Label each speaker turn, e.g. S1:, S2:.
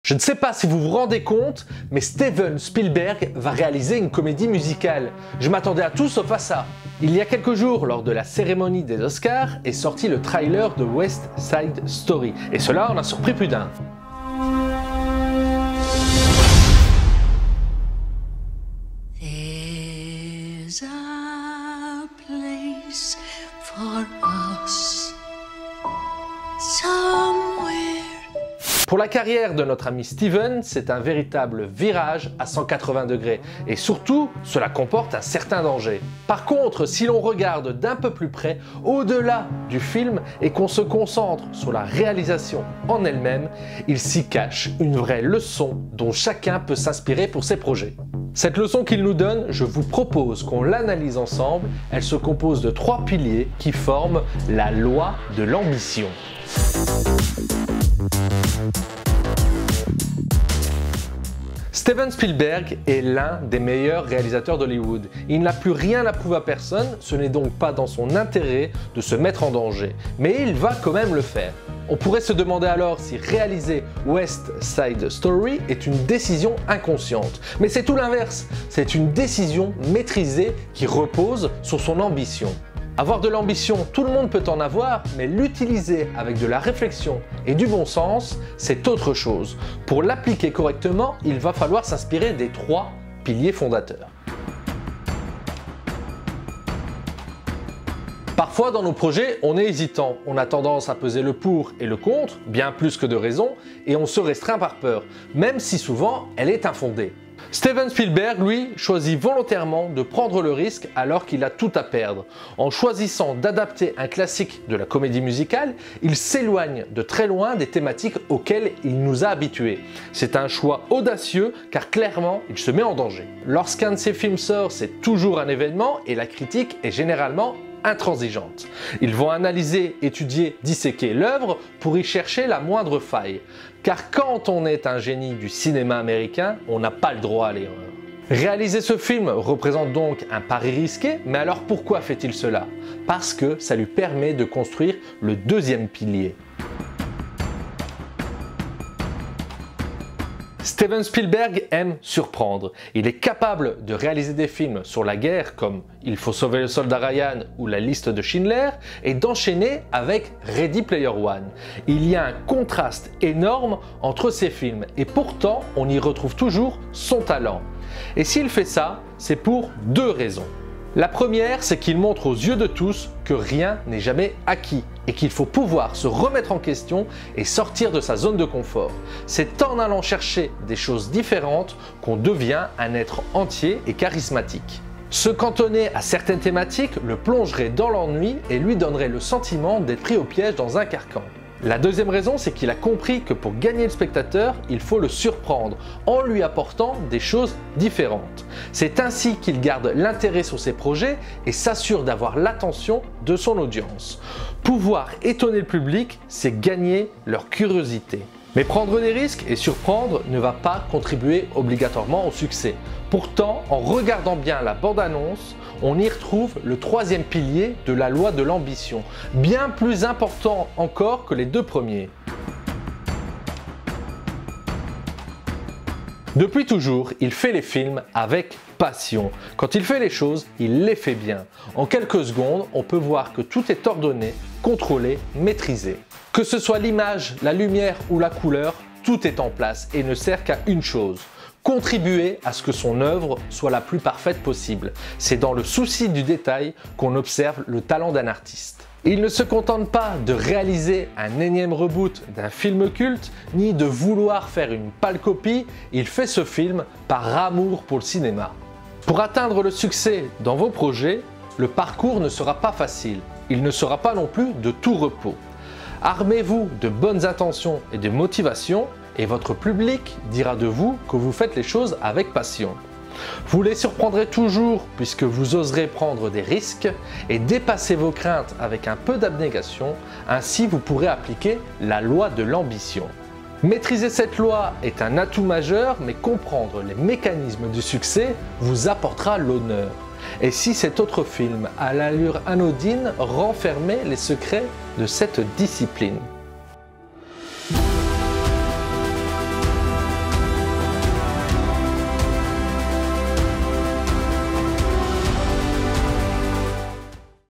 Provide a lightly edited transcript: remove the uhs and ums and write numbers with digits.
S1: Je ne sais pas si vous vous rendez compte, mais Steven Spielberg va réaliser une comédie musicale. Je m'attendais à tout sauf à ça. Il y a quelques jours, lors de la cérémonie des Oscars, est sorti le trailer de West Side Story. Et cela en a surpris plus d'un.
S2: There's a place for us somewhere.
S1: Pour la carrière de notre ami Steven, c'est un véritable virage à 180 degrés. Et surtout, cela comporte un certain danger. Par contre, si l'on regarde d'un peu plus près, au-delà du film, et qu'on se concentre sur la réalisation en elle-même, il s'y cache une vraie leçon dont chacun peut s'inspirer pour ses projets. Cette leçon qu'il nous donne, je vous propose qu'on l'analyse ensemble. Elle se compose de 3 piliers qui forment la loi de l'ambition. Steven Spielberg est l'un des meilleurs réalisateurs d'Hollywood. Il n'a plus rien à prouver à personne, ce n'est donc pas dans son intérêt de se mettre en danger. Mais il va quand même le faire. On pourrait se demander alors si réaliser West Side Story est une décision inconsciente. Mais c'est tout l'inverse, c'est une décision maîtrisée qui repose sur son ambition. Avoir de l'ambition, tout le monde peut en avoir, mais l'utiliser avec de la réflexion et du bon sens, c'est autre chose. Pour l'appliquer correctement, il va falloir s'inspirer des 3 piliers fondateurs. Parfois dans nos projets, on est hésitant, on a tendance à peser le pour et le contre, bien plus que de raison, et on se restreint par peur, même si souvent elle est infondée. Steven Spielberg, lui, choisit volontairement de prendre le risque alors qu'il a tout à perdre. En choisissant d'adapter un classique de la comédie musicale, il s'éloigne de très loin des thématiques auxquelles il nous a habitués. C'est un choix audacieux car clairement, il se met en danger. Lorsqu'un de ses films sort, c'est toujours un événement et la critique est généralement intransigeante. Ils vont analyser, étudier, disséquer l'œuvre pour y chercher la moindre faille. Car quand on est un génie du cinéma américain, on n'a pas le droit à l'erreur. Réaliser ce film représente donc un pari risqué, mais alors pourquoi fait-il cela? Parce que ça lui permet de construire le 2e pilier. Steven Spielberg aime surprendre. Il est capable de réaliser des films sur la guerre comme Il faut sauver le soldat Ryan ou La liste de Schindler et d'enchaîner avec Ready Player One. Il y a un contraste énorme entre ces films et pourtant on y retrouve toujours son talent. Et s'il fait ça, c'est pour 2 raisons. La première, c'est qu'il montre aux yeux de tous que rien n'est jamais acquis et qu'il faut pouvoir se remettre en question et sortir de sa zone de confort. C'est en allant chercher des choses différentes qu'on devient un être entier et charismatique. Se cantonner à certaines thématiques le plongerait dans l'ennui et lui donnerait le sentiment d'être pris au piège dans un carcan. La 2e raison, c'est qu'il a compris que pour gagner le spectateur, il faut le surprendre en lui apportant des choses différentes. C'est ainsi qu'il garde l'intérêt sur ses projets et s'assure d'avoir l'attention de son audience. Pouvoir étonner le public, c'est gagner leur curiosité. Mais prendre des risques et surprendre ne va pas contribuer obligatoirement au succès. Pourtant, en regardant bien la bande-annonce, on y retrouve le 3e pilier de la loi de l'ambition, bien plus important encore que les 2 premiers. Depuis toujours, il fait les films avec passion. Quand il fait les choses, il les fait bien. En quelques secondes, on peut voir que tout est ordonné, contrôlé, maîtrisé. Que ce soit l'image, la lumière ou la couleur, tout est en place et ne sert qu'à une chose: contribuer à ce que son œuvre soit la plus parfaite possible. C'est dans le souci du détail qu'on observe le talent d'un artiste. Il ne se contente pas de réaliser un énième reboot d'un film culte, ni de vouloir faire une pâle copie, il fait ce film par amour pour le cinéma. Pour atteindre le succès dans vos projets, le parcours ne sera pas facile. Il ne sera pas non plus de tout repos. Armez-vous de bonnes intentions et de motivation et votre public dira de vous que vous faites les choses avec passion. Vous les surprendrez toujours puisque vous oserez prendre des risques et dépasser vos craintes avec un peu d'abnégation, ainsi vous pourrez appliquer la loi de l'ambition. Maîtriser cette loi est un atout majeur, mais comprendre les mécanismes du succès vous apportera l'honneur. Et si cet autre film à l'allure anodine renfermait les secrets de cette discipline?